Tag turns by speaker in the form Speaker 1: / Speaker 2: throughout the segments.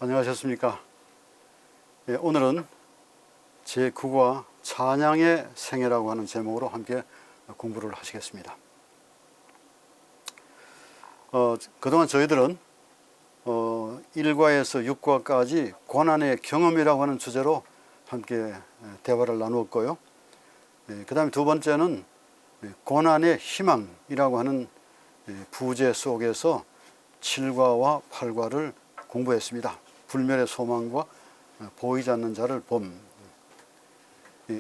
Speaker 1: 안녕하셨습니까? 오늘은 제9과 찬양의 생애라고 하는 제목으로 함께 공부를 하시겠습니다. 그동안 저희들은 1과에서 6과까지 고난의 경험이라고 하는 주제로 함께 대화를 나누었고요. 그 다음에 두 번째는 고난의 희망이라고 하는 부제 속에서 7과와 8과를 공부했습니다. 불멸의 소망과 보이지 않는 자를 봄.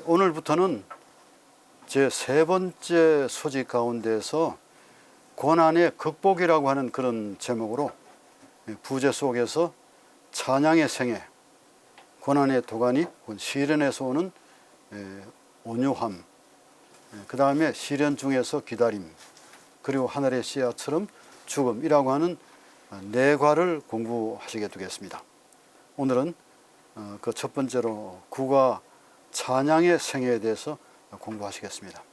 Speaker 1: 오늘부터는 제 세 번째 소식 가운데서 고난의 극복이라고 하는 그런 제목으로 부제 속에서 찬양의 생애, 고난의 도가니, 시련에서 오는 온유함, 그 다음에 시련 중에서 기다림, 그리고 하늘의 씨앗처럼 죽음이라고 하는 네 과를 공부하시게 되겠습니다. 오늘은 그 첫 번째로 구가 찬양의 생애에 대해서 공부하시겠습니다.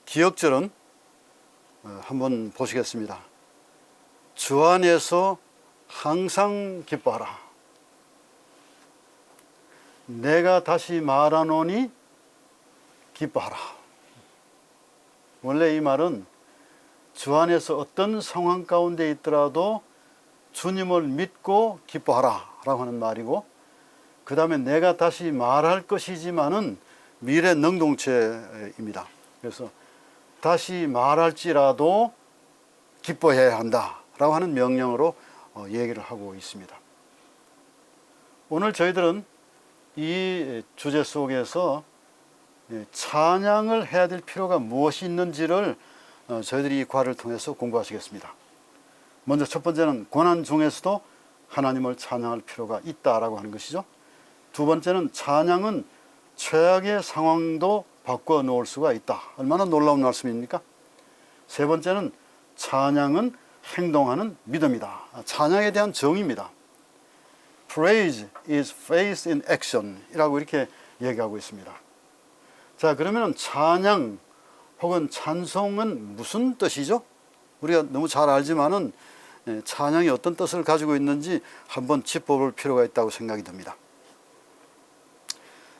Speaker 1: 기억절은 한번 보시겠습니다. 주 안에서 항상 기뻐하라. 내가 다시 말하노니 기뻐하라. 원래 이 말은 주 안에서 어떤 상황 가운데 있더라도 주님을 믿고 기뻐하라 라고 하는 말이고, 그 다음에 내가 다시 말할 것이지만은 미래 능동체입니다. 그래서 다시 말할지라도 기뻐해야 한다 라고 하는 명령으로 얘기를 하고 있습니다. 오늘 저희들은 이 주제 속에서 찬양을 해야 될 필요가 무엇이 있는지를 저희들이 이 과를 통해서 공부하시겠습니다. 먼저 첫 번째는 고난 중에서도 하나님을 찬양할 필요가 있다라고 하는 것이죠. 두 번째는 찬양은 최악의 상황도 바꿔 놓을 수가 있다. 얼마나 놀라운 말씀입니까? 세 번째는 찬양은 행동하는 믿음이다. 찬양에 대한 정의입니다. Praise is faith in action 이라고 이렇게 얘기하고 있습니다. 자, 그러면 찬양 혹은 찬송은 무슨 뜻이죠? 우리가 너무 잘 알지만은 찬양이 어떤 뜻을 가지고 있는지 한번 짚어볼 필요가 있다고 생각이 듭니다.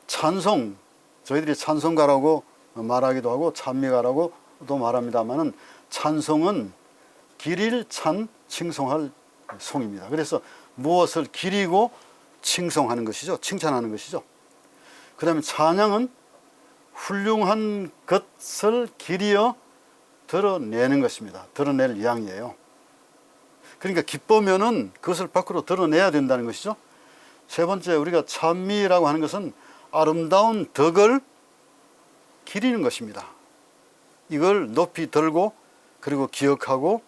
Speaker 1: 찬송, 저희들이 찬송가라고 말하기도 하고 찬미가라고도 말합니다만은 찬송은 기릴 찬 칭송할 송입니다. 그래서 무엇을 기리고 칭송하는 것이죠. 칭찬하는 것이죠. 그 다음에 찬양은 훌륭한 것을 기리어 드러내는 것입니다. 드러낼 양이에요. 그러니까 기쁘면은 그것을 밖으로 드러내야 된다는 것이죠. 세 번째, 우리가 찬미라고 하는 것은 아름다운 덕을 기리는 것입니다. 이걸 높이 들고 그리고 기억하고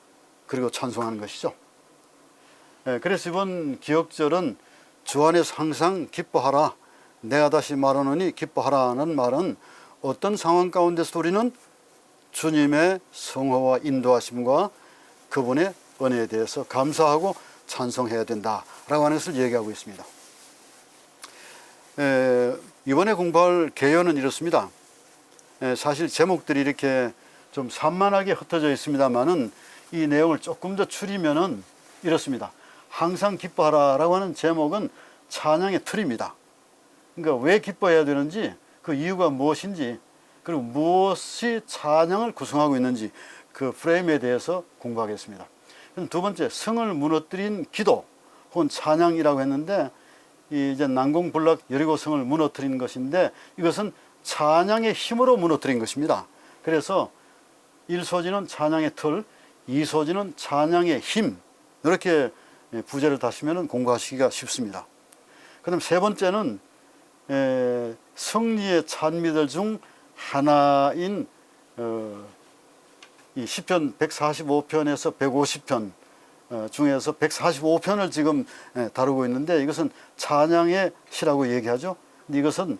Speaker 1: 그리고 찬송하는 것이죠. 그래서 이번 기억절은 주 안에서 항상 기뻐하라. 내가 다시 말하노니 기뻐하라는 말은 어떤 상황 가운데서 우리는 주님의 성호와 인도하심과 그분의 은혜에 대해서 감사하고 찬송해야 된다라고 하는 것을 얘기하고 있습니다. 이번에 공부할 개요는 이렇습니다. 사실 제목들이 이렇게 좀 산만하게 흩어져 있습니다만은 이 내용을 조금 더 추리면은 이렇습니다. 항상 기뻐하라라고 하는 제목은 찬양의 틀입니다. 그러니까 왜 기뻐해야 되는지, 그 이유가 무엇인지, 그리고 무엇이 찬양을 구성하고 있는지 그 프레임에 대해서 공부하겠습니다. 두 번째, 성을 무너뜨린 기도 혹은 찬양이라고 했는데, 이제 난공불락 여리고성을 무너뜨린 것인데 이것은 찬양의 힘으로 무너뜨린 것입니다. 그래서 1소지는 찬양의 틀, 2소지는 찬양의 힘, 이렇게 부제를 다시면 공부하시기가 쉽습니다. 그 다음 세 번째는 승리의 찬미들 중 하나인 이 시편 145편에서 150편 중에서 145편을 지금 다루고 있는데, 이것은 찬양의 시라고 얘기하죠. 이것은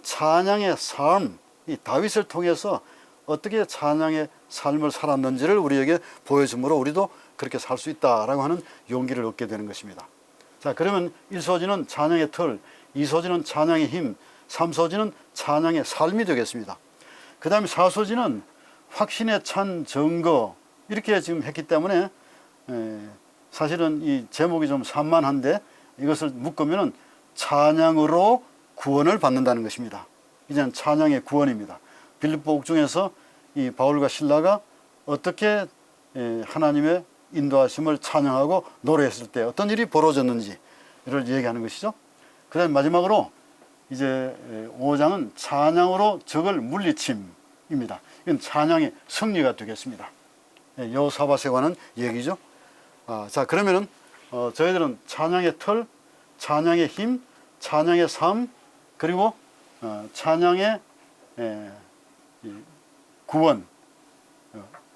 Speaker 1: 찬양의 삶, 이 다윗을 통해서 어떻게 찬양의 삶을 살았는지를 우리에게 보여주므로 우리도 그렇게 살 수 있다라고 하는 용기를 얻게 되는 것입니다. 자, 그러면 1소지는 찬양의 틀, 2소지는 찬양의 힘, 3소지는 찬양의 삶이 되겠습니다. 그 다음에 4소지는 확신에 찬 증거, 이렇게 지금 했기 때문에 사실은 이 제목이 좀 산만한데 이것을 묶으면 찬양으로 구원을 받는다는 것입니다. 이제는 찬양의 구원입니다. 빌립보 옥중에서 이 바울과 실라가 어떻게 하나님의 인도하심을 찬양하고 노래했을 때 어떤 일이 벌어졌는지 이를 얘기하는 것이죠. 그 다음에 마지막으로 이제 5장은 찬양으로 적을 물리침입니다. 이건 찬양의 승리가 되겠습니다. 여호사밧에 관한 얘기죠. 자, 그러면은 저희들은 찬양의 틀, 찬양의 힘, 찬양의 삶, 그리고 찬양의 구원,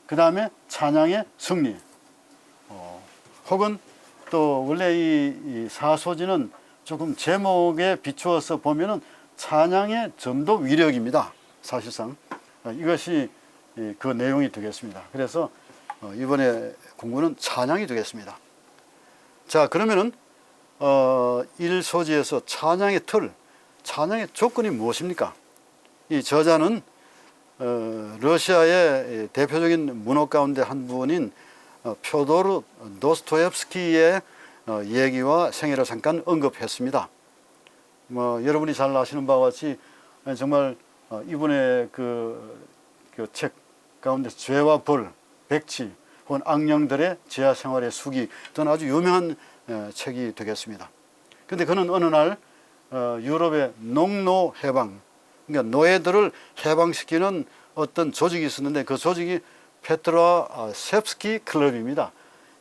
Speaker 1: 그 다음에 찬양의 승리, 혹은 또 원래 이 사소지는 조금 제목에 비추어서 보면은 찬양의 전도 위력입니다. 사실상 이것이 그 내용이 되겠습니다. 그래서 이번에 공부는 찬양이 되겠습니다. 자, 그러면은 1소지에서 찬양의 틀, 찬양의 조건이 무엇입니까? 이 저자는 러시아의 대표적인 문호 가운데 한 분인 표도르 도스토옙스키의 얘기와 생애를 잠깐 언급했습니다. 여러분이 잘 아시는 바와 같이 정말 이분의 그 책 가운데 죄와 벌, 백치, 혹은 악령들의 제야 생활의 수기 등은 아주 유명한 책이 되겠습니다. 그런데 그는 어느 날 유럽의 농노 해방, 그러니까 노예들을 해방시키는 어떤 조직이 있었는데 그 조직이 페트로셉스키 클럽입니다.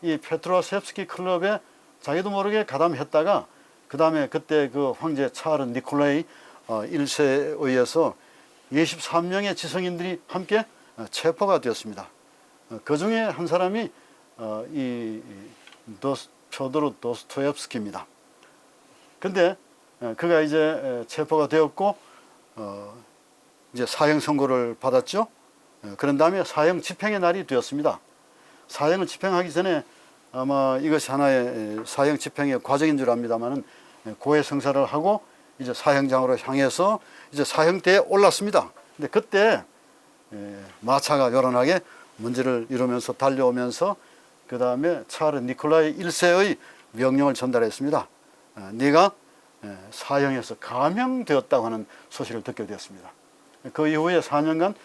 Speaker 1: 이 페트로셉스키 클럽에 자기도 모르게 가담했다가 그 다음에 그때 그 황제 차르 니콜라이 1세에 의해서 23명의 지성인들이 함께 체포가 되었습니다. 그 중에 한 사람이 이 표도르 도스토옙스키입니다. 근데 그가 이제 체포가 되었고 이제 사형 선고를 받았죠. 그런 다음에 사형 집행의 날이 되었습니다. 사형을 집행하기 전에 아마 이것이 하나의 사형 집행의 과정인 줄 압니다만은 고해 성사를 하고 이제 사형장으로 향해서 이제 사형대에 올랐습니다. 근데 그때 마차가 요란하게 문제를 이루면서 달려오면서 그 다음에 차르 니콜라이 1세의 명령을 전달했습니다. 네가 사형에서 감형되었다고 하는 소식을 듣게 되었습니다. 그 이후에 4년간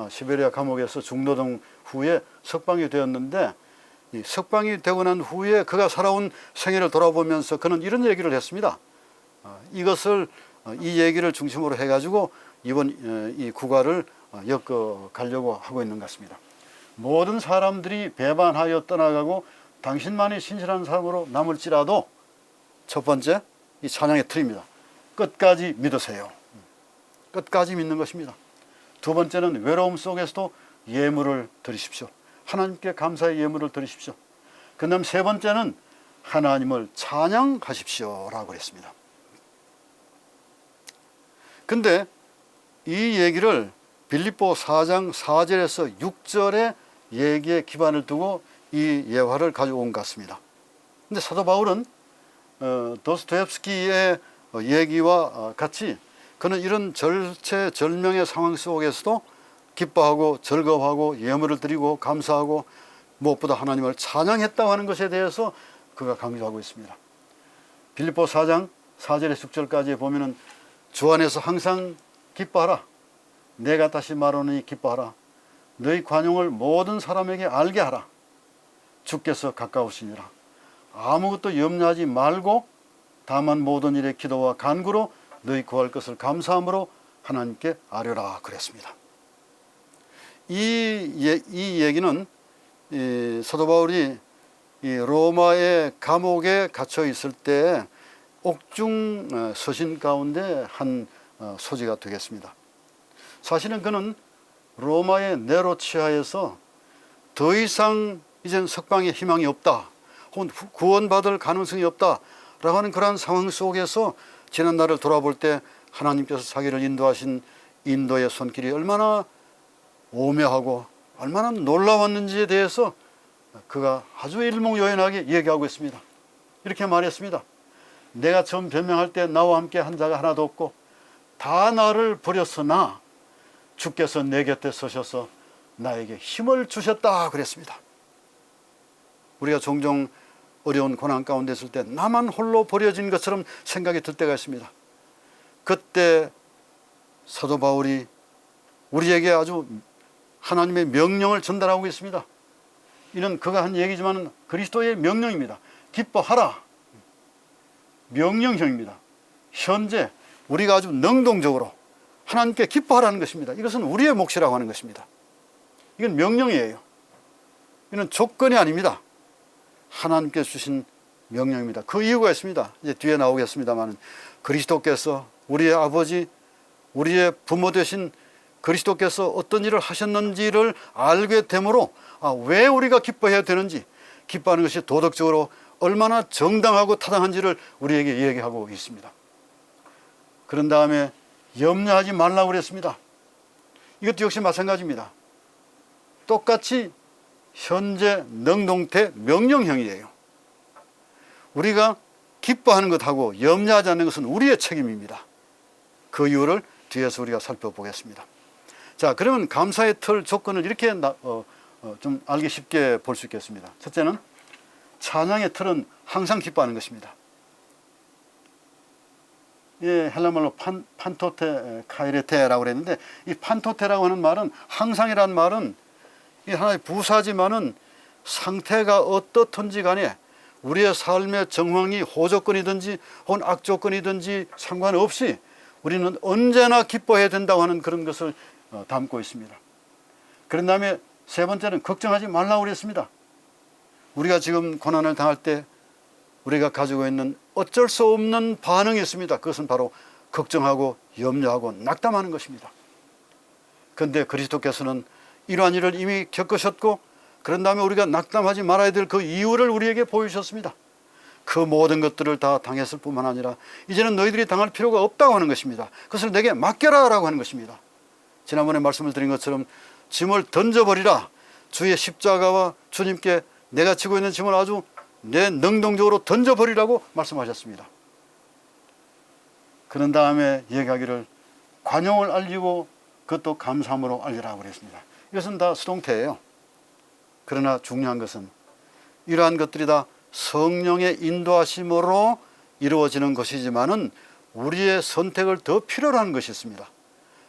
Speaker 1: 시베리아 감옥에서 중노동 후에 석방이 되었는데 이 석방이 되고 난 후에 그가 살아온 생애를 돌아보면서 그는 이런 얘기를 했습니다. 이것을 이 얘기를 중심으로 해가지고 이번 이 국화를 엮어 가려고 하고 있는 것 같습니다. 모든 사람들이 배반하여 떠나가고 당신만이 신실한 사람으로 남을지라도 첫 번째 이 찬양의 틀입니다. 끝까지 믿으세요. 끝까지 믿는 것입니다. 두 번째는 외로움 속에서도 예물을 드리십시오. 하나님께 감사의 예물을 드리십시오. 그 다음 세 번째는 하나님을 찬양하십시오 라고 그랬습니다. 근데 이 얘기를 빌립보 4장 4절에서 6절의 얘기에 기반을 두고 이 예화를 가져온 것 같습니다. 근데 사도 바울은 도스토옙스키의 얘기와 같이 그는 이런 절체절명의 상황 속에서도 기뻐하고 즐거워하고 예물을 드리고 감사하고 무엇보다 하나님을 찬양했다고 하는 것에 대해서 그가 강조하고 있습니다. 빌립보 4장 4절에서 6절까지 보면은 주 안에서 항상 기뻐하라. 내가 다시 말하노니 기뻐하라. 너희 관용을 모든 사람에게 알게 하라. 주께서 가까우시니라. 아무것도 염려하지 말고 다만 모든 일에 기도와 간구로 너희 구할 것을 감사함으로 하나님께 아뢰라 그랬습니다. 이 얘기는 사도 바울이 이 로마의 감옥에 갇혀 있을 때 옥중 서신 가운데 한 소지가 되겠습니다. 사실은 그는 로마의 네로 치하에서 더 이상 이젠 석방의 희망이 없다, 혹은 구원받을 가능성이 없다라고 하는 그러한 상황 속에서 지난 날을 돌아볼 때 하나님께서 자기를 인도하신 인도의 손길이 얼마나 오묘하고 얼마나 놀라웠는지에 대해서 그가 아주 일목요연하게 얘기하고 있습니다. 이렇게 말했습니다. 내가 처음 변명할 때 나와 함께 한 자가 하나도 없고 다 나를 버렸으나 주께서 내 곁에 서셔서 나에게 힘을 주셨다 그랬습니다. 우리가 종종 어려운 고난 가운데 있을 때 나만 홀로 버려진 것처럼 생각이 들 때가 있습니다. 그때 사도 바울이 우리에게 아주 하나님의 명령을 전달하고 있습니다. 이는 그가 한 얘기지만 그리스도의 명령입니다. 기뻐하라. 명령형입니다. 현재 우리가 아주 능동적으로 하나님께 기뻐하라는 것입니다. 이것은 우리의 몫이라고 하는 것입니다. 이건 명령이에요. 이는 조건이 아닙니다. 하나님께 주신 명령입니다. 그 이유가 있습니다. 이제 뒤에 나오겠습니다만 그리스도께서 우리의 아버지, 우리의 부모 되신 그리스도께서 어떤 일을 하셨는지를 알게 되므로 왜 우리가 기뻐해야 되는지, 기뻐하는 것이 도덕적으로 얼마나 정당하고 타당한지를 우리에게 얘기하고 있습니다. 그런 다음에 염려하지 말라고 그랬습니다. 이것도 역시 마찬가지입니다. 똑같이 현재 능동태 명령형이에요. 우리가 기뻐하는 것하고 염려하지 않는 것은 우리의 책임입니다. 그 이유를 뒤에서 우리가 살펴보겠습니다. 자, 그러면 감사의 틀 조건을 이렇게 좀 알기 쉽게 볼 수 있겠습니다. 첫째는 찬양의 틀은 항상 기뻐하는 것입니다. 예, 헬라말로 판토테 카이레테라고 그랬는데, 이 판토테라고 하는 말은, 항상이라는 말은 이 하나의 부사지만은 상태가 어떻든지 간에 우리의 삶의 정황이 호조건이든지 혹은 악조건이든지 상관없이 우리는 언제나 기뻐해야 된다고 하는 그런 것을 담고 있습니다. 그런 다음에 세 번째는 걱정하지 말라고 그랬습니다. 우리가 지금 고난을 당할 때 우리가 가지고 있는 어쩔 수 없는 반응이 있습니다. 그것은 바로 걱정하고 염려하고 낙담하는 것입니다. 그런데 그리스도께서는 이러한 일을 이미 겪으셨고, 그런 다음에 우리가 낙담하지 말아야 될 그 이유를 우리에게 보여주셨습니다. 그 모든 것들을 다 당했을 뿐만 아니라 이제는 너희들이 당할 필요가 없다고 하는 것입니다. 그것을 내게 맡겨라 라고 하는 것입니다. 지난번에 말씀을 드린 것처럼 짐을 던져버리라. 주의 십자가와 주님께 내가 지고 있는 짐을 아주 내 능동적으로 던져버리라고 말씀하셨습니다. 그런 다음에 얘기하기를 관용을 알리고 그것도 감사함으로 알리라고 그랬습니다. 이것은 다 수동태예요. 그러나 중요한 것은 이러한 것들이 다 성령의 인도하심으로 이루어지는 것이지만은 우리의 선택을 더 필요로 하는 것이 있습니다.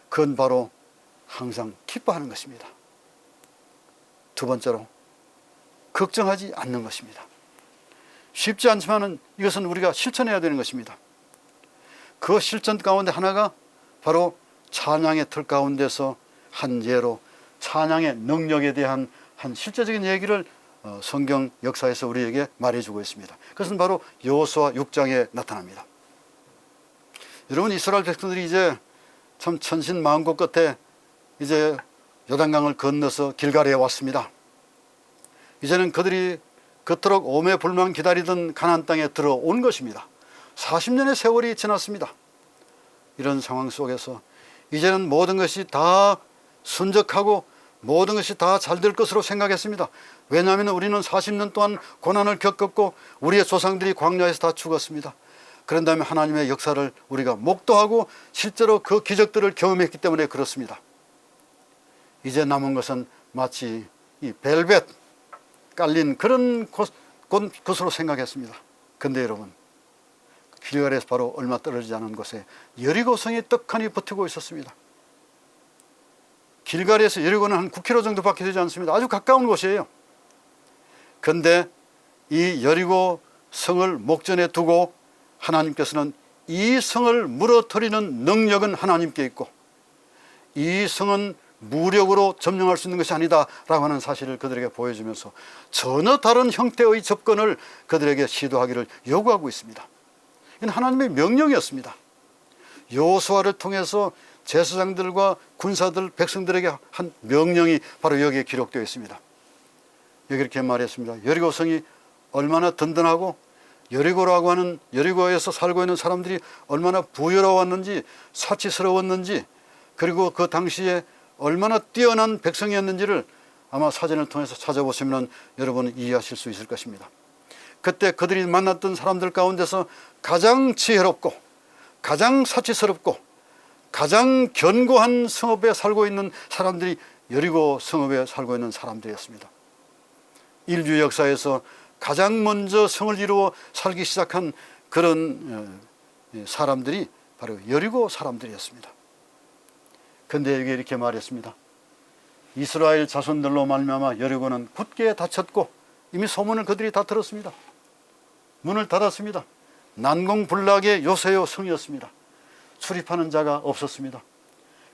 Speaker 1: 그건 바로 항상 기뻐하는 것입니다. 두 번째로 걱정하지 않는 것입니다. 쉽지 않지만은 이것은 우리가 실천해야 되는 것입니다. 그 실천 가운데 하나가 바로 찬양의 틀 가운데서 한 예로 찬양의 능력에 대한 한 실제적인 얘기를 성경 역사에서 우리에게 말해주고 있습니다. 그것은 바로 여호수아 6장에 나타납니다. 여러분, 이스라엘 백성들이 이제 참 천신만고 끝에 이제 요단강을 건너서 길갈에 왔습니다. 이제는 그들이 그토록 오매불망 기다리던 가나안 땅에 들어온 것입니다. 40년의 세월이 지났습니다. 이런 상황 속에서 이제는 모든 것이 다 순적하고 모든 것이 다 잘 될 것으로 생각했습니다. 왜냐하면 우리는 40년 동안 고난을 겪었고 우리의 조상들이 광야에서 다 죽었습니다. 그런 다음에 하나님의 역사를 우리가 목도하고 실제로 그 기적들을 경험했기 때문에 그렇습니다. 이제 남은 것은 마치 이 벨벳 깔린 그런 곳으로 생각했습니다. 근데 여러분, 길갈에서 바로 얼마 떨어지지 않은 곳에 여리고성이 떡하니 버티고 있었습니다. 길갈에서 여리고는 한 9km 정도밖에 되지 않습니다. 아주 가까운 곳이에요. 그런데 이 여리고 성을 목전에 두고 하나님께서는 이 성을 무너뜨리는 능력은 하나님께 있고 이 성은 무력으로 점령할 수 있는 것이 아니다라고 하는 사실을 그들에게 보여주면서 전혀 다른 형태의 접근을 그들에게 시도하기를 요구하고 있습니다. 이건 하나님의 명령이었습니다. 여호수아를 통해서 제사장들과 군사들, 백성들에게 한 명령이 바로 여기에 기록되어 있습니다. 여기 이렇게 말했습니다. 여리고성이 얼마나 든든하고 여리고라고 하는 여리고에서 살고 있는 사람들이 얼마나 부유로웠는지 사치스러웠는지 그리고 그 당시에 얼마나 뛰어난 백성이었는지를 아마 사진을 통해서 찾아보시면 여러분은 이해하실 수 있을 것입니다. 그때 그들이 만났던 사람들 가운데서 가장 지혜롭고 가장 사치스럽고 가장 견고한 성읍에 살고 있는 사람들이 여리고 성읍에 살고 있는 사람들이었습니다. 인류 역사에서 가장 먼저 성을 이루어 살기 시작한 그런 사람들이 바로 여리고 사람들이었습니다. 그런데 여기 이렇게 말했습니다. 이스라엘 자손들로 말미암아 여리고는 굳게 닫혔고 이미 소문을 그들이 다 들었습니다. 문을 닫았습니다. 난공불락의 요새요 성이었습니다. 출입하는 자가 없었습니다.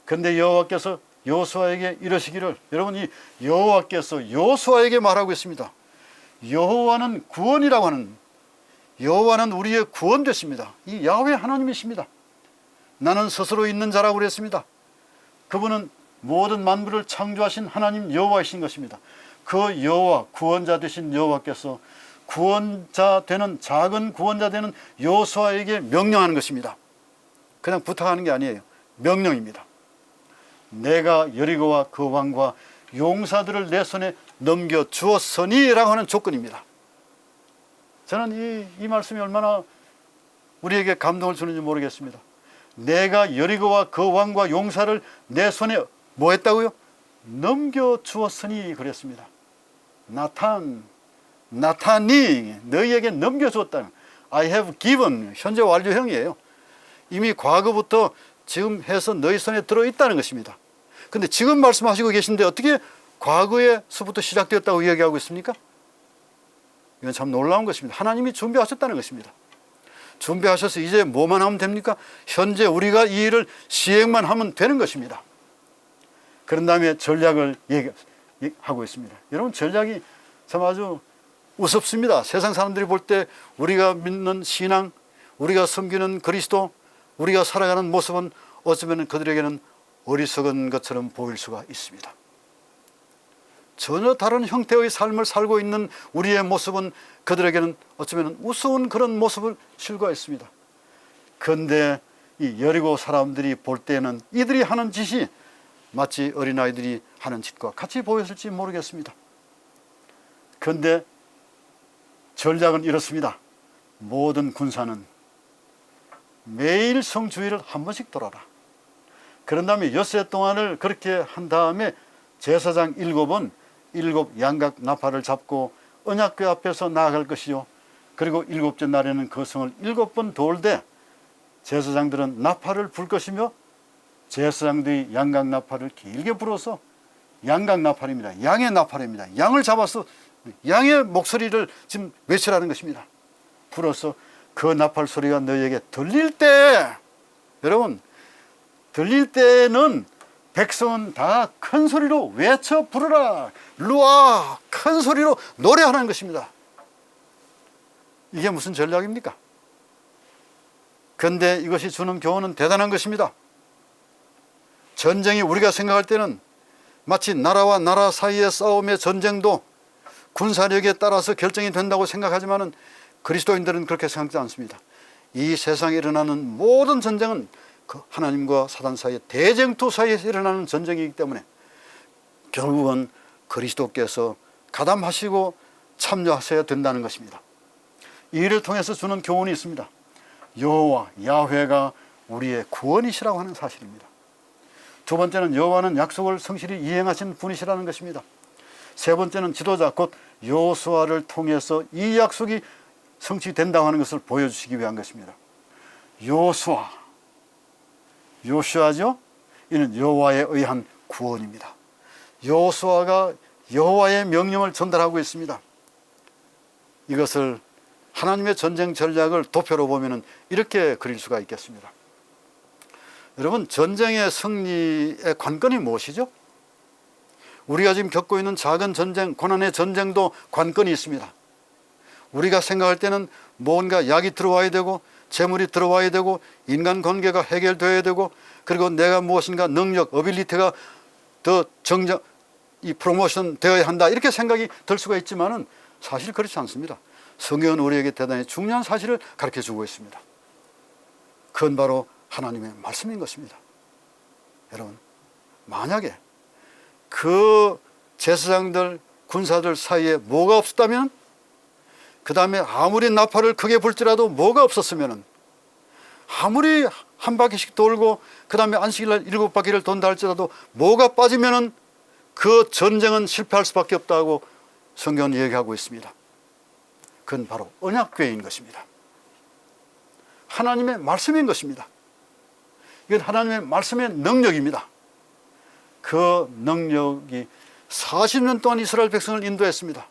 Speaker 1: 그런데 여호와께서 여호수아에게 이러시기를, 여러분, 이 여호와께서 여호수아에게 말하고 있습니다. 여호와는 구원이라고 하는, 여호와는 우리의 구원 되십니다. 이 야훼 하나님이십니다. 나는 스스로 있는 자라고 그랬습니다. 그분은 모든 만물을 창조하신 하나님 여호와이신 것입니다. 그 여호와, 구원자 되신 여호와께서 구원자 되는, 작은 구원자 되는 여호수아에게 명령하는 것입니다. 그냥 부탁하는 게 아니에요. 명령입니다. 내가 여리고와 그 왕과 용사들을 내 손에 넘겨주었으니 라고 하는 조건입니다. 저는 이 말씀이 얼마나 우리에게 감동을 주는지 모르겠습니다. 내가 여리고와 그 왕과 용사를 내 손에 뭐 했다고요? 넘겨주었으니 그랬습니다. 나탄이 너희에게 넘겨주었다. I have given, 현재 완료형이에요. 이미 과거부터 지금 해서 너희 손에 들어있다는 것입니다. 근데 지금 말씀하시고 계신데 어떻게 과거에서부터 시작되었다고 이야기하고 있습니까? 이건 참 놀라운 것입니다. 하나님이 준비하셨다는 것입니다. 준비하셔서 이제 뭐만 하면 됩니까? 현재 우리가 이 일을 시행만 하면 되는 것입니다. 그런 다음에 전략을 얘기하고 있습니다. 여러분, 전략이 참 아주 우습습니다. 세상 사람들이 볼 때 우리가 믿는 신앙, 우리가 섬기는 그리스도, 우리가 살아가는 모습은 어쩌면 그들에게는 어리석은 것처럼 보일 수가 있습니다. 전혀 다른 형태의 삶을 살고 있는 우리의 모습은 그들에게는 어쩌면 우스운 그런 모습을 실과했습니다. 그런데 이 여리고 사람들이 볼 때는 이들이 하는 짓이 마치 어린아이들이 하는 짓과 같이 보였을지 모르겠습니다. 그런데 전략은 이렇습니다. 모든 군사는 매일 성주일을 한 번씩 돌아라. 그런 다음에 엿새 동안을 그렇게 한 다음에 제사장 7은 7 양각 나팔을 잡고 언약궤 앞에서 나아갈 것이요. 그리고 7째 날에는 그 성을 7번 돌되 제사장들은 나팔을 불 것이며 제사장들이 양각 나팔을 길게 불어서, 양각 나팔입니다. 양의 나팔입니다. 양을 잡아서 양의 목소리를 지금 외치라는 것입니다. 불어서 그 나팔 소리가 너희에게 들릴 때, 여러분, 들릴 때는 백성은 다 큰 소리로 외쳐 부르라. 루아, 큰 소리로 노래하는 것입니다. 이게 무슨 전략입니까? 그런데 이것이 주는 교훈은 대단한 것입니다. 전쟁이 우리가 생각할 때는 마치 나라와 나라 사이의 싸움의 전쟁도 군사력에 따라서 결정이 된다고 생각하지만 그리스도인들은 그렇게 생각하지 않습니다. 이 세상에 일어나는 모든 전쟁은 그 하나님과 사단 사이의 대쟁투 사이에서 일어나는 전쟁이기 때문에 결국은 그리스도께서 가담하시고 참여하셔야 된다는 것입니다. 이 일을 통해서 주는 교훈이 있습니다. 여호와, 야훼가 우리의 구원이시라고 하는 사실입니다. 두 번째는 여호와는 약속을 성실히 이행하신 분이시라는 것입니다. 세 번째는 지도자 곧 여호수아를 통해서 이 약속이 성취된다고 하는 것을 보여주시기 위한 것입니다. 요슈아죠? 이는 여호와에 의한 구원입니다. 여호수아가 여호와의 명령을 전달하고 있습니다. 이것을 하나님의 전쟁 전략을 도표로 보면 이렇게 그릴 수가 있겠습니다. 여러분, 전쟁의 승리의 관건이 무엇이죠? 우리가 지금 겪고 있는 작은 전쟁, 고난의 전쟁도 관건이 있습니다. 우리가 생각할 때는 뭔가 약이 들어와야 되고 재물이 들어와야 되고 인간관계가 해결되어야 되고 그리고 내가 무엇인가 능력, 어빌리티가 더 이 프로모션 되어야 한다, 이렇게 생각이 들 수가 있지만은 사실 그렇지 않습니다. 성경은 우리에게 대단히 중요한 사실을 가르쳐주고 있습니다. 그건 바로 하나님의 말씀인 것입니다. 여러분, 만약에 그 제사장들, 군사들 사이에 뭐가 없었다면, 그 다음에 아무리 나팔을 크게 불지라도 뭐가 없었으면, 아무리 한 바퀴씩 돌고 그 다음에 안식일날 7바퀴를 돈다 할지라도 뭐가 빠지면 그 전쟁은 실패할 수밖에 없다고 성경은 얘기하고 있습니다. 그건 바로 언약궤인 것입니다. 하나님의 말씀인 것입니다. 이건 하나님의 말씀의 능력입니다. 그 능력이 40년 동안 이스라엘 백성을 인도했습니다.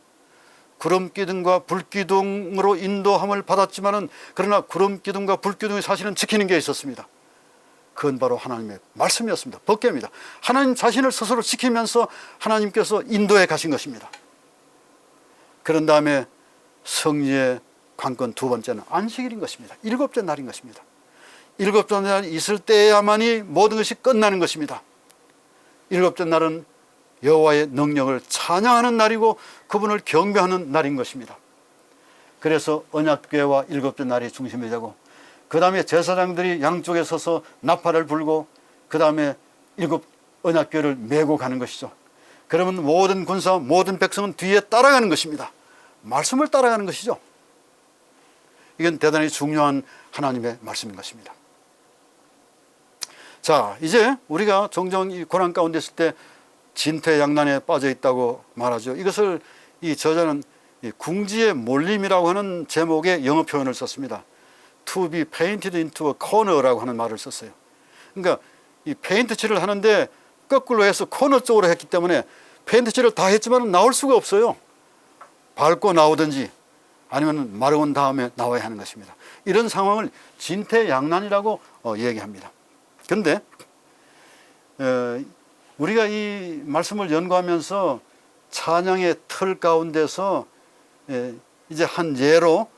Speaker 1: 구름기둥과 불기둥으로 인도함을 받았지만은 그러나 구름기둥과 불기둥이 사실은 지키는 게 있었습니다. 그건 바로 하나님의 말씀이었습니다. 법궤입니다. 하나님 자신을 스스로 지키면서 하나님께서 인도해 가신 것입니다. 그런 다음에 성리의 관건 두 번째는 안식일인 것입니다. 일곱째 날인 것입니다. 일곱째 날이 있을 때야만이 모든 것이 끝나는 것입니다. 일곱째 날은 여호와의 능력을 찬양하는 날이고 그분을 경배하는 날인 것입니다. 그래서 언약궤와 일곱째 날이 중심이 되고 그 다음에 제사장들이 양쪽에 서서 나팔을 불고 그 다음에 일곱 언약궤를 메고 가는 것이죠. 그러면 모든 군사 모든 백성은 뒤에 따라가는 것입니다. 말씀을 따라가는 것이죠. 이건 대단히 중요한 하나님의 말씀인 것입니다. 자, 이제 우리가 종종 이 고난 가운데 있을 때 진퇴양난에 빠져 있다고 말하죠. 이것을 이 저자는 궁지의 몰림이라고 하는 제목의 영어 표현을 썼습니다. To be painted into a corner라고 하는 말을 썼어요. 그러니까 이 페인트 칠을 하는데 거꾸로 해서 코너 쪽으로 했기 때문에 페인트 칠을 다 했지만 나올 수가 없어요. 밟고 나오든지 아니면 마르고 다음에 나와야 하는 것입니다. 이런 상황을 진퇴양난이라고 얘기합니다. 그런데 우리가 이 말씀을 연구하면서 찬양의 틀 가운데서 이제 한 예로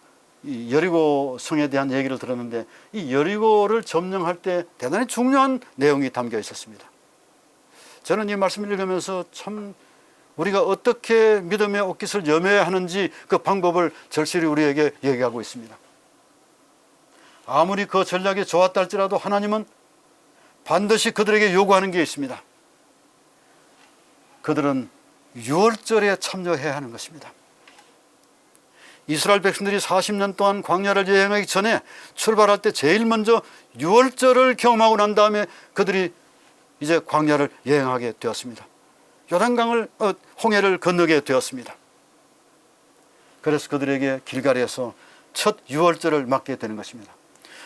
Speaker 1: 이 여리고 성에 대한 얘기를 들었는데 이 여리고를 점령할 때 대단히 중요한 내용이 담겨 있었습니다. 저는 이 말씀을 읽으면서 참 우리가 어떻게 믿음의 옷깃을 여며야 하는지 그 방법을 절실히 우리에게 얘기하고 있습니다. 아무리 그 전략이 좋았다 할지라도 하나님은 반드시 그들에게 요구하는 게 있습니다. 그들은 유월절에 참여해야 하는 것입니다. 이스라엘 백성들이 40년 동안 광야를 여행하기 전에 출발할 때 제일 먼저 유월절을 경험하고 난 다음에 그들이 이제 광야를 여행하게 되었습니다. 요단강을 홍해를 건너게 되었습니다. 그래서 그들에게 길갈에서 첫 유월절을 맞게 되는 것입니다.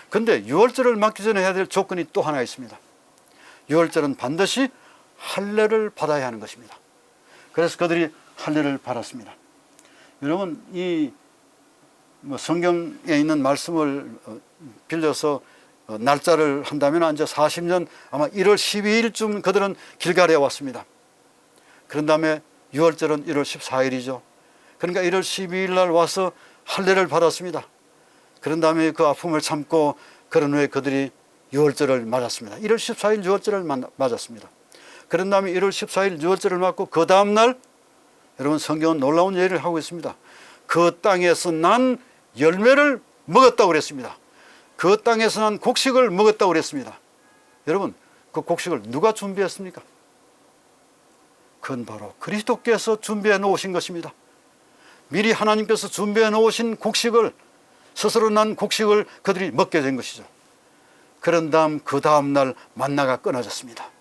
Speaker 1: 그런데 유월절을 맞기 전에 해야 될 조건이 또 하나 있습니다. 유월절은 반드시 할례를 받아야 하는 것입니다. 그래서 그들이 할례를 받았습니다. 여러분 이 성경에 있는 말씀을 빌려서 날짜를 한다면 이제 40년 아마 1월 12일쯤 그들은 길갈에 왔습니다. 그런 다음에 유월절은 1월 14일이죠. 그러니까 1월 12일 날 와서 할례를 받았습니다. 그런 다음에 그 아픔을 참고 그런 후에 그들이 유월절을 맞았습니다. 1월 14일 유월절을 맞았습니다. 그런 다음에 1월 14일 유월절을 맞고 그 다음 날 여러분 성경은 놀라운 예를 하고 있습니다. 그 땅에서 난 열매를 먹었다고 그랬습니다. 그 땅에서 난 곡식을 먹었다고 그랬습니다. 여러분 그 곡식을 누가 준비했습니까? 그건 바로 그리스도께서 준비해 놓으신 것입니다. 미리 하나님께서 준비해 놓으신 곡식을 스스로 난 곡식을 그들이 먹게 된 것이죠. 그런 다음 그 다음 날 만나가 끊어졌습니다.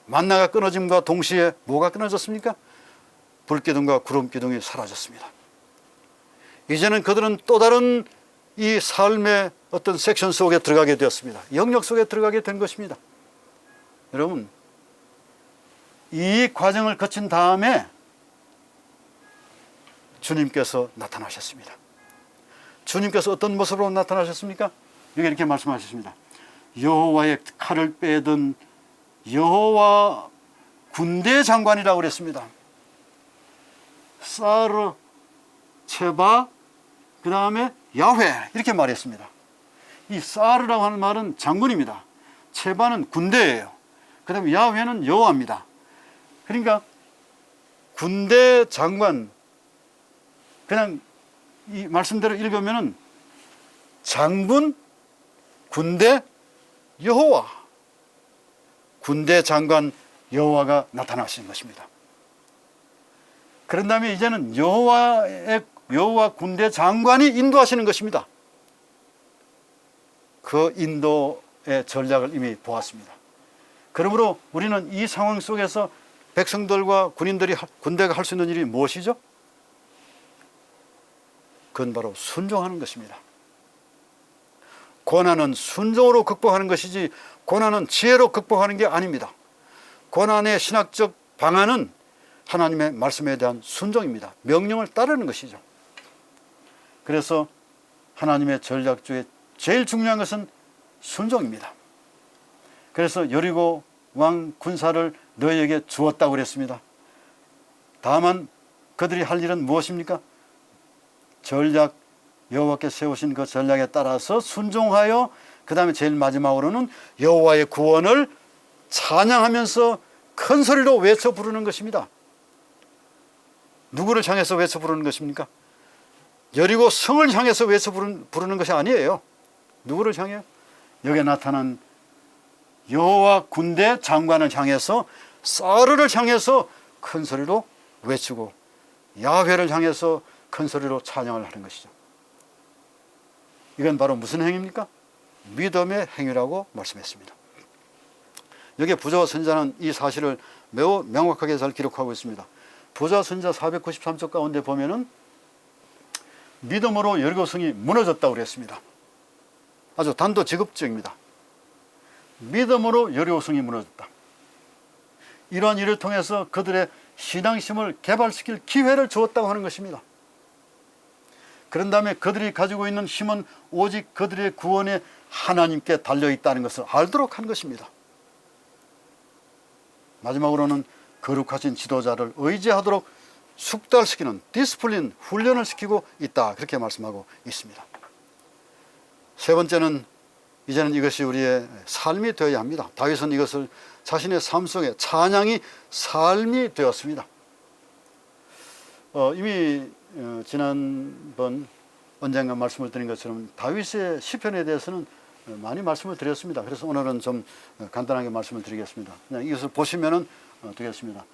Speaker 1: 만나가 끊어짐과 동시에 뭐가 끊어졌습니까? 불기둥과 구름기둥이 사라졌습니다. 이제는 그들은 또 다른 이 삶의 어떤 섹션 속에 들어가게 되었습니다. 영역 속에 들어가게 된 것입니다. 여러분 이 과정을 거친 다음에 주님께서 나타나셨습니다. 주님께서 어떤 모습으로 나타나셨습니까? 여기 이렇게 말씀하셨습니다. 여호와의 칼을 빼던 여호와 군대 장관이라고 그랬습니다. 사르, 체바, 그 다음에 야훼 이렇게 말했습니다. 이 사르라고 하는 말은 장군입니다. 체바는 군대예요. 그 다음에 야훼는 여호와입니다. 그러니까 군대 장관, 그냥 이 말씀대로 읽으면은 장군, 군대, 여호와, 군대 장관 여호와가 나타나신 것입니다. 그런 다음에 이제는 여호와 군대 장관이 인도하시는 것입니다. 그 인도의 전략을 이미 보았습니다. 그러므로 우리는 이 상황 속에서 백성들과 군대가 할 수 있는 일이 무엇이죠? 그건 바로 순종하는 것입니다. 고난은 순종으로 극복하는 것이지 고난은 지혜로 극복하는 게 아닙니다. 고난의 신학적 방안은 하나님의 말씀에 대한 순종입니다. 명령을 따르는 것이죠. 그래서 하나님의 전략 중에 제일 중요한 것은 순종입니다. 그래서 여리고 왕 군사를 너희에게 주었다고 그랬습니다. 다만 그들이 할 일은 무엇입니까? 전략, 여호와께서 세우신 그 전략에 따라서 순종하여 그 다음에 제일 마지막으로는 여호와의 구원을 찬양하면서 큰 소리로 외쳐 부르는 것입니다. 누구를 향해서 외쳐 부르는 것입니까? 여리고 성을 향해서 외쳐 부르는 것이 아니에요. 누구를 향해요? 여기에 나타난 여호와 군대 장관을 향해서, 사울을 향해서 큰 소리로 외치고 야훼를 향해서 큰 소리로 찬양을 하는 것이죠. 이건 바로 무슨 행위입니까? 믿음의 행위라고 말씀했습니다. 여기에 부자와 선지자는 이 사실을 매우 명확하게 잘 기록하고 있습니다. 부자와 선지자 493쪽 가운데 보면은 믿음으로 여리고성이 무너졌다고 그랬습니다. 아주 단도직입적입니다. 믿음으로 여리고성이 무너졌다. 이러한 일을 통해서 그들의 신앙심을 개발시킬 기회를 주었다고 하는 것입니다. 그런 다음에 그들이 가지고 있는 힘은 오직 그들의 구원에 하나님께 달려있다는 것을 알도록 한 것입니다. 마지막으로는 거룩하신 지도자를 의지하도록 숙달시키는 디스플린, 훈련을 시키고 있다, 그렇게 말씀하고 있습니다. 세 번째는 이제는 이것이 우리의 삶이 되어야 합니다. 다윗은 이것을 자신의 삶 속에 찬양이 삶이 되었습니다. 이미 지난번 언젠가 말씀을 드린 것처럼 다윗의 시편에 대해서는 많이 말씀을 드렸습니다. 그래서 오늘은 좀 간단하게 말씀을 드리겠습니다. 그냥 이것을 보시면은 되겠습니다.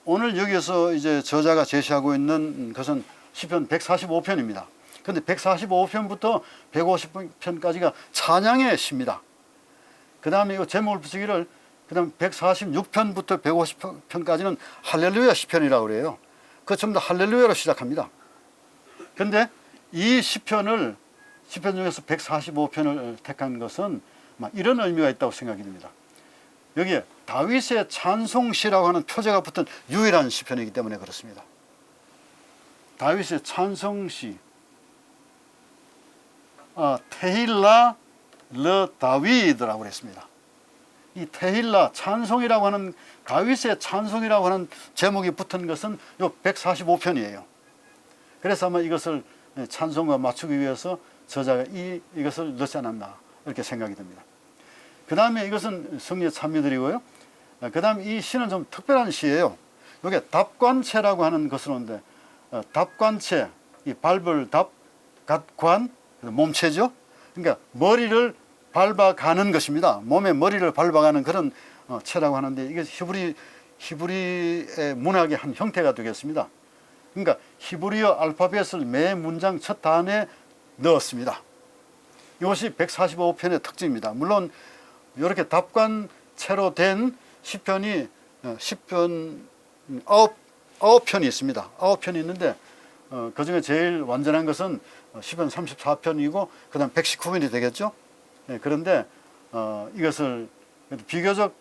Speaker 1: 오늘 여기에서 이제 저자가 제시하고 있는 것은 시편 145편입니다. 그런데 145편부터 150편까지가 찬양의 시입니다. 그 다음에 이 제목을 붙이기를, 그 다음 146편부터 150편까지는 할렐루야 시편이라고 그래요. 그 전부 다 할렐루야로 시작합니다. 그런데 이 시편 중에서 145편을 택한 것은 이런 의미가 있다고 생각이 듭니다. 여기에 다윗의 찬송시라고 하는 표제가 붙은 유일한 시편이기 때문에 그렇습니다. 다윗의 찬송시, 테힐라 르 다윗이라고 그랬습니다. 이 테힐라, 찬송이라고 하는, 다윗의 찬송이라고 하는 제목이 붙은 것은 이 145편이에요. 그래서 아마 이것을 찬송과 맞추기 위해서 저자가 이것을 넣지 않았나, 이렇게 생각이 듭니다. 그 다음에 이것은 성리의 찬미들이고요. 그 다음에 이 시는 좀 특별한 시예요. 이게 답관체라고 하는 것으로 오는데, 답관체, 이 밟을 답, 갓관, 몸체죠. 그러니까 머리를 밟아가는 것입니다. 몸에 머리를 밟아가는 그런 체라고 하는데, 이게 히브리의 문학의 한 형태가 되겠습니다. 그러니까 히브리어 알파벳을 매 문장 첫 단에 넣었습니다. 이것이 145편의 특징입니다. 물론 이렇게 답관체로 된 시편이 9편이 있습니다. 9편이 있는데 그 중에 제일 완전한 것은 시편 34편이고 그 다음 119편이 되겠죠. 그런데 이것을 비교적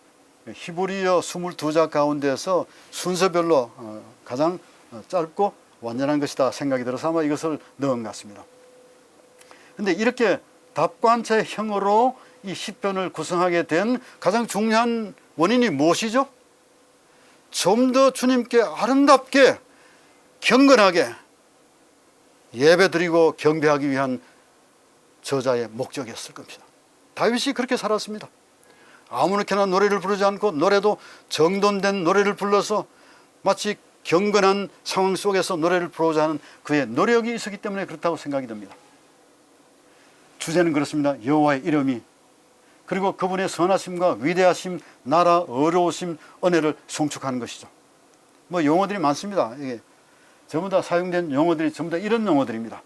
Speaker 1: 히브리어 22자 가운데서 순서별로 가장 짧고 완전한 것이다 생각이 들어서 아마 이것을 넣은 것 같습니다. 그런데 이렇게 답관체형으로 이 시편을 구성하게 된 가장 중요한 원인이 무엇이죠? 좀 더 주님께 아름답게 경건하게 예배드리고 경배하기 위한 저자의 목적이었을 겁니다. 다윗이 그렇게 살았습니다. 아무렇게나 노래를 부르지 않고, 노래도 정돈된 노래를 불러서 마치 경건한 상황 속에서 노래를 부르고자 하는 그의 노력이 있었기 때문에 그렇다고 생각이 듭니다. 주제는 그렇습니다. 여호와의 이름이, 그리고 그분의 선하심과 위대하심, 나라, 어려우심, 은혜를 송축하는 것이죠. 용어들이 많습니다. 이게 전부 다 사용된 용어들이 전부 다 이런 용어들입니다.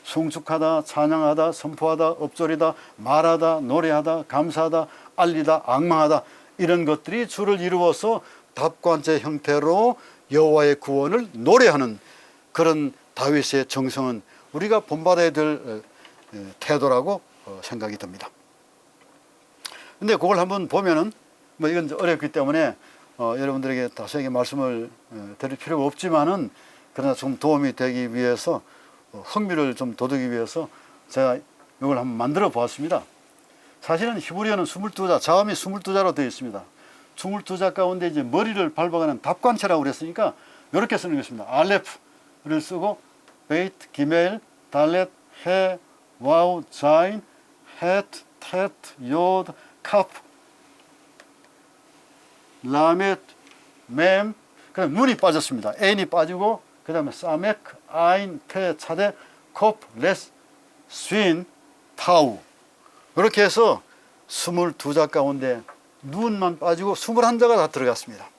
Speaker 1: 송축하다, 찬양하다, 선포하다, 엎조리다, 말하다, 노래하다, 감사하다, 알리다, 앙망하다, 이런 것들이 주를 이루어서 답관체 형태로 여호와의 구원을 노래하는 그런 다윗의 정성은 우리가 본받아야 될 태도라고 생각이 듭니다. 근데 그걸 한번 보면은 뭐 이건 어렵기 때문에 여러분들에게 다시하게 말씀을 드릴 필요가 없지만은, 그러나 좀 도움이 되기 위해서 흥미를 좀 돋우기 위해서 제가 이걸 한번 만들어 보았습니다. 사실은 히브리어는 22자, 자음이 22자로 되어 있습니다. 22자 가운데 이제 머리를 밟아가는 답관체라고 그랬으니까 이렇게 쓰는 것입니다. 알레프를 쓰고 베이트, 기멜, 달렛, 해, 와우, 자인, 헤트, 테트, 요드, 카프, 라멧, 맴, 그다음 눈이 빠졌습니다. N이 빠지고 그 다음에 사메크, 아인, 테, 차데, 콥, 레스, 스윈, 타우, 이렇게 해서 22자 가운데 눈만 빠지고 21자가 다 들어갔습니다.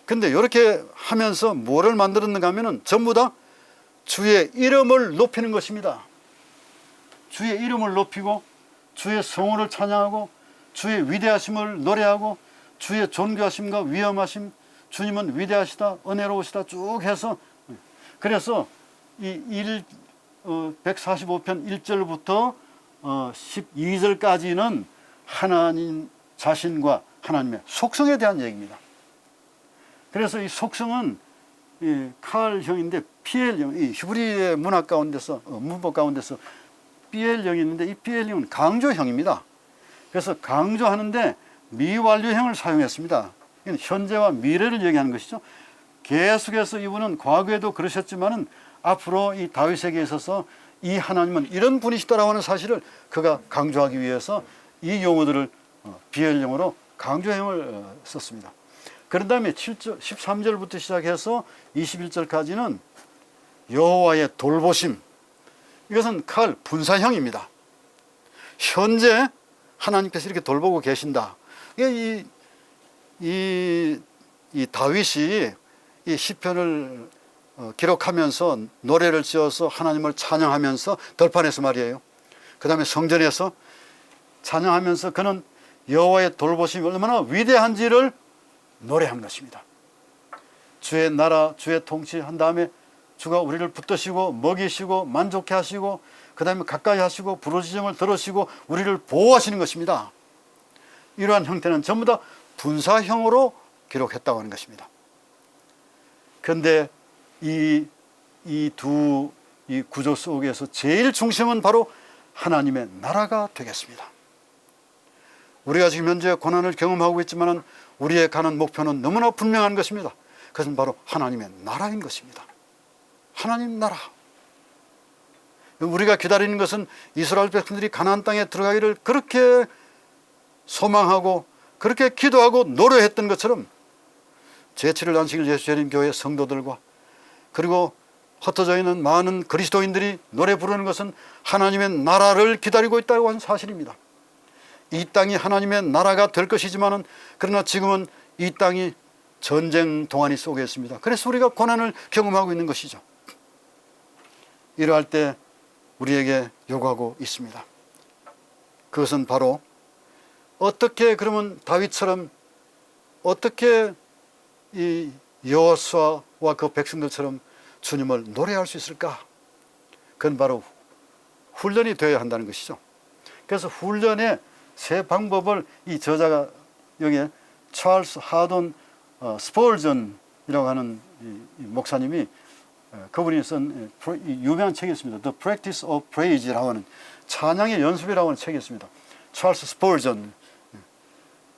Speaker 1: 근데 이렇게 하면서 뭐를 만들었는가 하면은 전부 다 주의 이름을 높이는 것입니다. 주의 이름을 높이고 주의 성호를 찬양하고 주의 위대하심을 노래하고 주의 존귀하심과 위엄하심, 주님은 위대하시다, 은혜로우시다 쭉 해서, 그래서 이 145편 1절부터 12절까지는 하나님 자신과 하나님의 속성에 대한 얘기입니다. 그래서 이 속성은 칼 형인데 PL형, 이 히브리의 문학 가운데서 문법 가운데서 PL형이 있는데 이 PL형은 강조형입니다. 그래서 강조하는데 미완료형을 사용했습니다. 현재와 미래를 얘기하는 것이죠. 계속해서 이분은 과거에도 그러셨지만은 앞으로 이 다윗에게 있어서 이 하나님은 이런 분이시다라고 하는 사실을 그가 강조하기 위해서 이 용어들을 비엘형으로 강조형을 썼습니다. 그런 다음에 13절부터 시작해서 21절까지는 여호와의 돌보심, 이것은 칼 분사형입니다. 현재 하나님께서 이렇게 돌보고 계신다. 이 다윗이 이 시편을 기록하면서 노래를 지어서 하나님을 찬양하면서 들판에서 말이에요. 그 다음에 성전에서 찬양하면서 그는 여호와의 돌보심이 얼마나 위대한지를 노래한 것입니다. 주의 나라, 주의 통치한 다음에 주가 우리를 붙드시고 먹이시고 만족해 하시고 그 다음에 가까이 하시고 부르짖음을 들으시고 우리를 보호하시는 것입니다. 이러한 형태는 전부 다 분사형으로 기록했다고 하는 것입니다. 그런데 이 구조 속에서 제일 중심은 바로 하나님의 나라가 되겠습니다. 우리가 지금 현재 고난을 경험하고 있지만 우리의 가는 목표는 너무나 분명한 것입니다. 그것은 바로 하나님의 나라인 것입니다. 하나님 나라. 우리가 기다리는 것은 이스라엘 백성들이 가나안 땅에 들어가기를 그렇게 소망하고 그렇게 기도하고 노래했던 것처럼 제7일 안식일 예수재림교회 성도들과 그리고 흩어져 있는 많은 그리스도인들이 노래 부르는 것은 하나님의 나라를 기다리고 있다고 하는 사실입니다. 이 땅이 하나님의 나라가 될 것이지만은 그러나 지금은 이 땅이 전쟁 동안이 속에 있습니다. 그래서 우리가 고난을 경험하고 있는 것이죠. 이러할 때 우리에게 요구하고 있습니다. 그것은 바로 어떻게 그러면 다윗처럼 어떻게 이 여호수아와 그 백성들처럼 주님을 노래할 수 있을까? 그건 바로 훈련이 되어야 한다는 것이죠. 그래서 훈련의 세 방법을 이 저자가 여기에 찰스 하돈 스펄전이라고 하는 이 목사님이 그분이 쓴 유명한 책이 있습니다. The Practice of Praise라고 하는 찬양의 연습이라고 하는 책이 있습니다. 찰스 스펄전.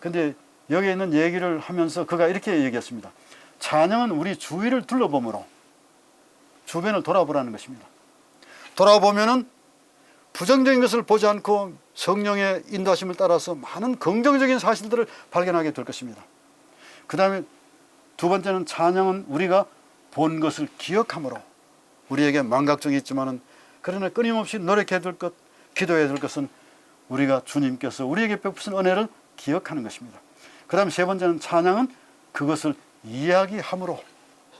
Speaker 1: 근데 여기에 있는 얘기를 하면서 그가 이렇게 얘기했습니다. 찬양은 우리 주위를 둘러보므로 주변을 돌아보라는 것입니다. 돌아보면은 부정적인 것을 보지 않고 성령의 인도하심을 따라서 많은 긍정적인 사실들을 발견하게 될 것입니다. 그 다음에 두 번째는 찬양은 우리가 본 것을 기억함으로 우리에게 망각증이 있지만은 그러나 끊임없이 노력해야 될 것, 기도해야 될 것은 우리가 주님께서 우리에게 베푸신 은혜를 기억하는 것입니다. 그 다음에 세 번째는 찬양은 그것을 이야기함으로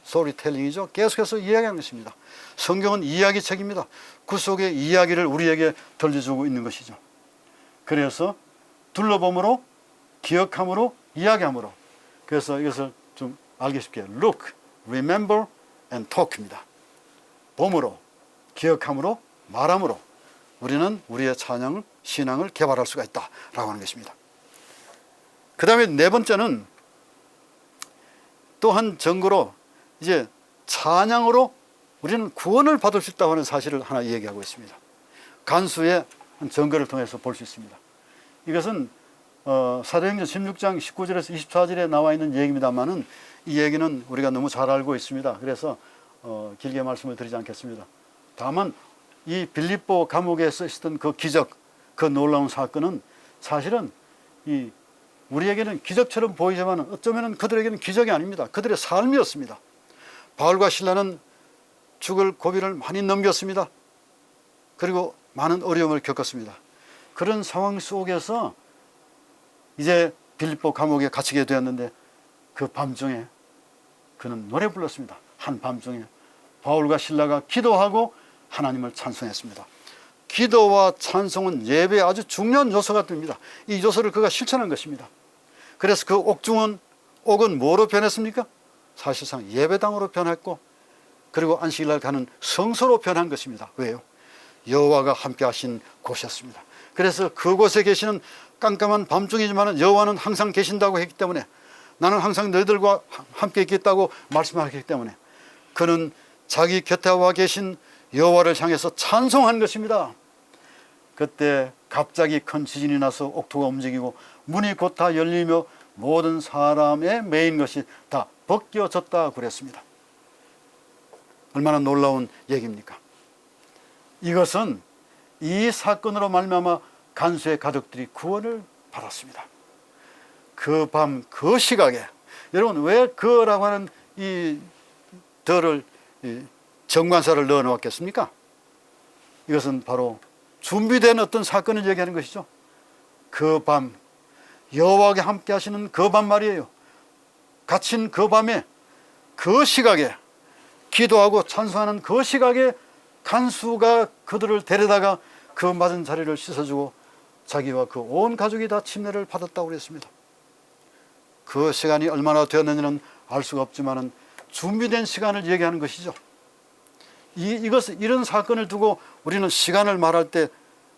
Speaker 1: 스토리텔링이죠. 계속해서 이야기하는 것입니다. 성경은 이야기책입니다. 그 속의 이야기를 우리에게 들려주고 있는 것이죠. 그래서 둘러봄으로 기억함으로 이야기함으로 그래서 이것을 좀 알기 쉽게 look, remember and talk입니다. 봄으로, 기억함으로, 말함으로 우리는 우리의 찬양을, 신앙을 개발할 수가 있다라고 하는 것입니다. 그 다음에 네 번째는 또한 증거로 이제 찬양으로 우리는 구원을 받을 수 있다고 하는 사실을 하나 얘기하고 있습니다. 간수의 증거를 통해서 볼 수 있습니다. 이것은 사도행전 16장 19절에서 24절에 나와 있는 얘기입니다만은 이 얘기는 우리가 너무 잘 알고 있습니다. 그래서 길게 말씀을 드리지 않겠습니다. 다만 이 빌립보 감옥에서 있었던 그 기적, 그 놀라운 사건은 사실은 우리에게는 기적처럼 보이지만 어쩌면 그들에게는 기적이 아닙니다. 그들의 삶이었습니다. 바울과 실라는 죽을 고비를 많이 넘겼습니다. 그리고 많은 어려움을 겪었습니다. 그런 상황 속에서 이제 빌립보 감옥에 갇히게 되었는데 그 밤중에 그는 노래 불렀습니다. 한밤중에 바울과 실라가 기도하고 하나님을 찬송했습니다. 기도와 찬송은 예배의 아주 중요한 요소가 됩니다. 이 요소를 그가 실천한 것입니다. 그래서 그 옥은 뭐로 변했습니까? 사실상 예배당으로 변했고 그리고 안식일날 가는 성소로 변한 것입니다. 왜요? 여호와가 함께 하신 곳이었습니다. 그래서 그곳에 계시는 깜깜한 밤중이지만 여호와는 항상 계신다고 했기 때문에 나는 항상 너희들과 함께 있겠다고 말씀하셨기 때문에 그는 자기 곁에 와 계신 여호와를 향해서 찬송한 것입니다. 그때 갑자기 큰 지진이 나서 옥토가 움직이고 문이 곧 다 열리며 모든 사람의 매인 것이 다 벗겨졌다 그랬습니다. 얼마나 놀라운 얘기입니까? 이것은 이 사건으로 말미암아 간수의 가족들이 구원을 받았습니다. 그 밤 그 시각에 여러분 왜 그라고 하는 이 덜을 정관사를 넣어 놓았겠습니까? 이것은 바로 준비된 어떤 사건을 얘기하는 것이죠. 그 밤 여호와와 함께 하시는 그 밤 말이에요. 갇힌 그 밤에 그 시각에 기도하고 찬송하는 그 시각에 간수가 그들을 데려다가 그 맞은 자리를 씻어주고 자기와 그 온 가족이 다 침례를 받았다고 그랬습니다. 그 시간이 얼마나 되었는지는 알 수가 없지만 준비된 시간을 얘기하는 것이죠. 이런 사건을 두고 우리는 시간을 말할 때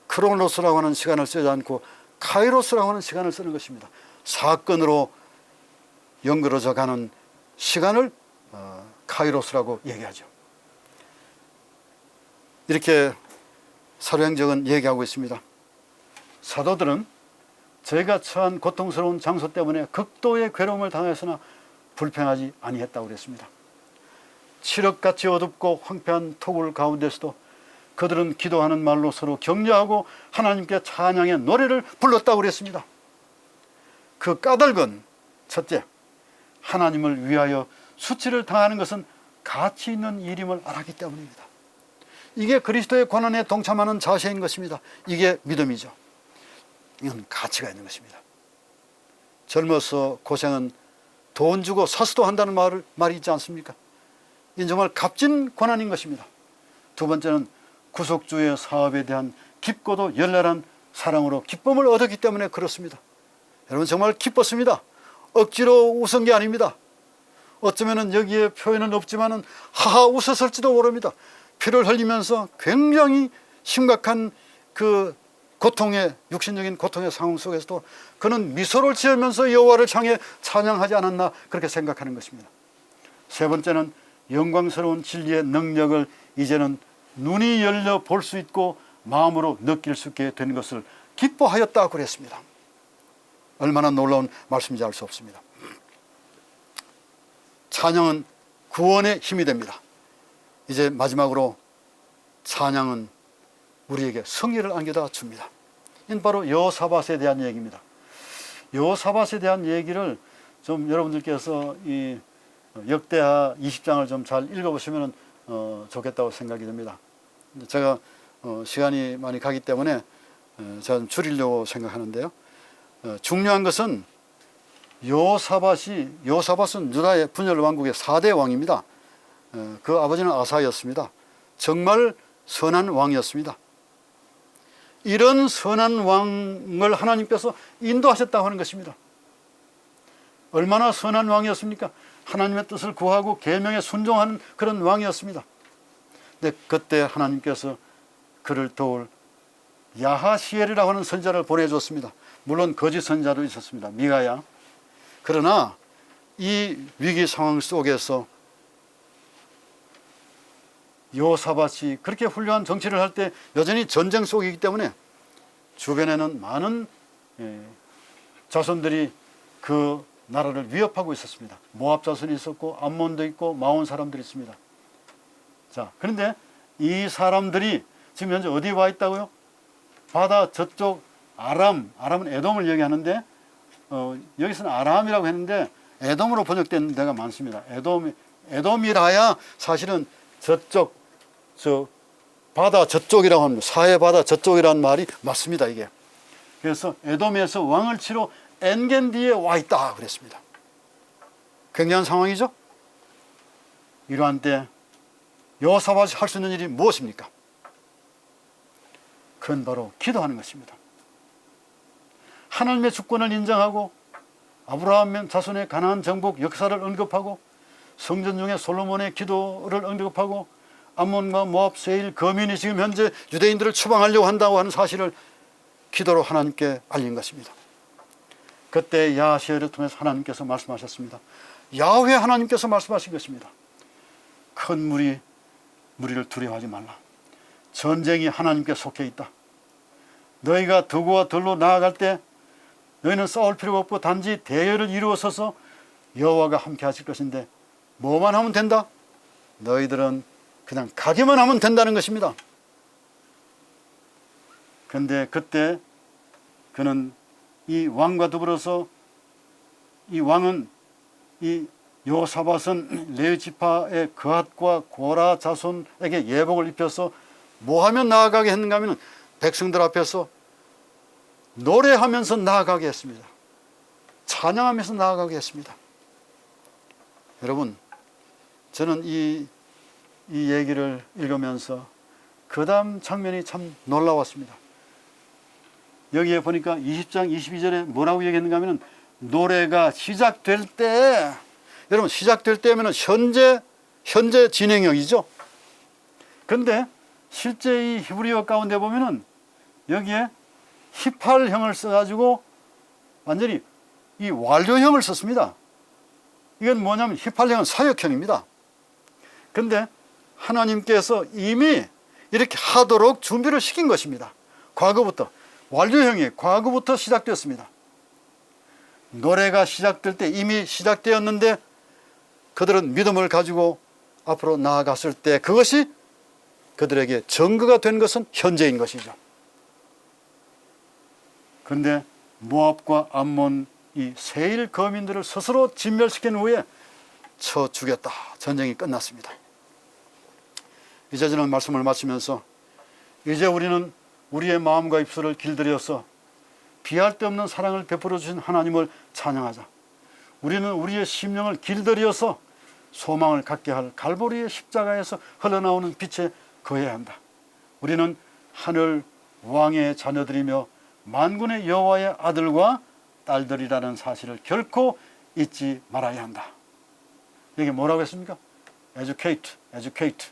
Speaker 1: 크로노스라고 하는 시간을 쓰지 않고 카이로스라고 하는 시간을 쓰는 것입니다. 사건으로 연결어져 가는 시간을 카이로스라고 얘기하죠. 이렇게 사도행전은 얘기하고 있습니다. 사도들은 저희가 처한 고통스러운 장소 때문에 극도의 괴로움을 당했으나 불평하지 아니했다고 그랬습니다. 칠흑같이 어둡고 황폐한 토굴 가운데서도 그들은 기도하는 말로 서로 격려하고 하나님께 찬양의 노래를 불렀다고 그랬습니다. 그 까닭은 첫째, 하나님을 위하여 수치를 당하는 것은 가치 있는 일임을 알았기 때문입니다. 이게 그리스도의 고난에 동참하는 자세인 것입니다. 이게 믿음이죠. 이건 가치가 있는 것입니다. 젊어서 고생은 돈 주고 사수도 한다는 말이 있지 않습니까? 이건 정말 값진 고난인 것입니다. 두 번째는 구속주의 사업에 대한 깊고도 열렬한 사랑으로 기쁨을 얻었기 때문에 그렇습니다. 여러분 정말 기뻤습니다. 억지로 웃은 게 아닙니다. 어쩌면 여기에 표현은 없지만 하하 웃었을지도 모릅니다. 피를 흘리면서 굉장히 심각한 그 고통의 육신적인 고통의 상황 속에서도 그는 미소를 지으면서 여호와를 향해 찬양하지 않았나 그렇게 생각하는 것입니다. 세 번째는 영광스러운 진리의 능력을 이제는 눈이 열려 볼 수 있고 마음으로 느낄 수 있게 된 것을 기뻐하였다고 그랬습니다. 얼마나 놀라운 말씀인지 알 수 없습니다. 찬양은 구원의 힘이 됩니다. 이제 마지막으로 찬양은 우리에게 승리를 안겨다 줍니다. 이는 바로 여호사밧에 대한 얘기입니다. 여호사밧에 대한 얘기를 좀 여러분들께서 이 역대하 20장을 좀 잘 읽어보시면 좋겠다고 생각이 듭니다. 제가 시간이 많이 가기 때문에 제가 좀 줄이려고 생각하는데요. 중요한 것은 여호사밧은 유다의 분열 왕국의 4대 왕입니다. 그 아버지는 아사였습니다. 정말 선한 왕이었습니다. 이런 선한 왕을 하나님께서 인도하셨다고 하는 것입니다. 얼마나 선한 왕이었습니까? 하나님의 뜻을 구하고 계명에 순종하는 그런 왕이었습니다. 근데 그때 하나님께서 그를 도울 야하시엘이라고 하는 선지자를 보내줬습니다. 물론 거짓 선지자도 있었습니다. 미가야. 그러나 이 위기 상황 속에서 여호사밧이 그렇게 훌륭한 정치를 할 때 여전히 전쟁 속이기 때문에 주변에는 많은 자손들이 그 나라를 위협하고 있었습니다. 모압 자손이 있었고 암몬도 있고 마온 사람들이 있습니다. 자, 그런데 이 사람들이 지금 현재 어디 와 있다고요? 바다 저쪽 아람은 에돔을 얘기하는데 여기서는 아람이라고 했는데 에돔으로 번역된 데가 많습니다. 에돔이라야 사실은 저쪽 바다 저쪽이라고 합니다. 사해 바다 저쪽이라는 말이 맞습니다. 이게. 그래서 에돔에서 왕을 치러 엔겐디에 와 있다 그랬습니다. 굉장한 상황이죠. 이러한 때 여호사밧이 할 수 있는 일이 무엇입니까? 그건 바로 기도하는 것입니다. 하나님의 주권을 인정하고 아브라함 자손의 가나안 정복 역사를 언급하고 성전 중에 솔로몬의 기도를 언급하고 암몬과 모압 세일 거민이 지금 현재 유대인들을 추방하려고 한다고 하는 사실을 기도로 하나님께 알린 것입니다. 그때 야하시엘을 통해서 하나님께서 말씀하셨습니다. 야훼 하나님께서 말씀하신 것입니다. 큰 무리를 두려워하지 말라. 전쟁이 하나님께 속해 있다. 너희가 덕우와 덜로 나아갈 때 너희는 싸울 필요가 없고 단지 대열을 이루어 서서 여호와가 함께 하실 것인데 뭐만 하면 된다? 너희들은 그냥 가기만 하면 된다는 것입니다. 그런데 그때 그는 이 왕과 더불어서 이 왕은 이 여호사밧은 레위 지파의 그핫과 고라 자손에게 예복을 입혀서 뭐 하면 나아가게 했는가 하면 백성들 앞에서 노래하면서 나아가게 했습니다. 찬양하면서 나아가게 했습니다. 여러분, 저는 이 얘기를 읽으면서 그 다음 장면이 참 놀라웠습니다. 여기에 보니까 20장 22절에 뭐라고 얘기했는가 하면 노래가 시작될 때, 여러분 시작될 때면 현재 진행형이죠. 그런데 실제 이 히브리어 가운데 보면은 여기에 히팔형을 써가지고 완전히 이 완료형을 썼습니다. 이건 뭐냐면 히팔형은 사역형입니다. 그런데 하나님께서 이미 이렇게 하도록 준비를 시킨 것입니다. 과거부터. 완료형이 과거부터 시작되었습니다. 노래가 시작될 때 이미 시작되었는데 그들은 믿음을 가지고 앞으로 나아갔을 때 그것이 그들에게 증거가 된 것은 현재인 것이죠. 그런데 모압과 암몬 이 세일 거민들을 스스로 진멸시킨 후에 쳐 죽였다. 전쟁이 끝났습니다. 이제 저는 말씀을 마치면서 이제 우리는 우리의 마음과 입술을 길들여서 비할 데 없는 사랑을 베풀어 주신 하나님을 찬양하자. 우리는 우리의 심령을 길들여서 소망을 갖게 할 갈보리의 십자가에서 흘러나오는 빛에 거해야 한다. 우리는 하늘 왕의 자녀들이며 만군의 여호와의 아들과 딸들이라는 사실을 결코 잊지 말아야 한다. 이게 뭐라고 했습니까? educate.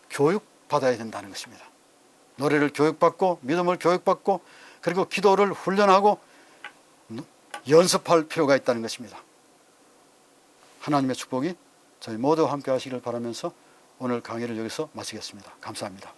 Speaker 1: 교육받아야 된다는 것입니다. 노래를 교육받고 믿음을 교육받고 그리고 기도를 훈련하고 연습할 필요가 있다는 것입니다. 하나님의 축복이 저희 모두와 함께 하시기를 바라면서 오늘 강의를 여기서 마치겠습니다. 감사합니다.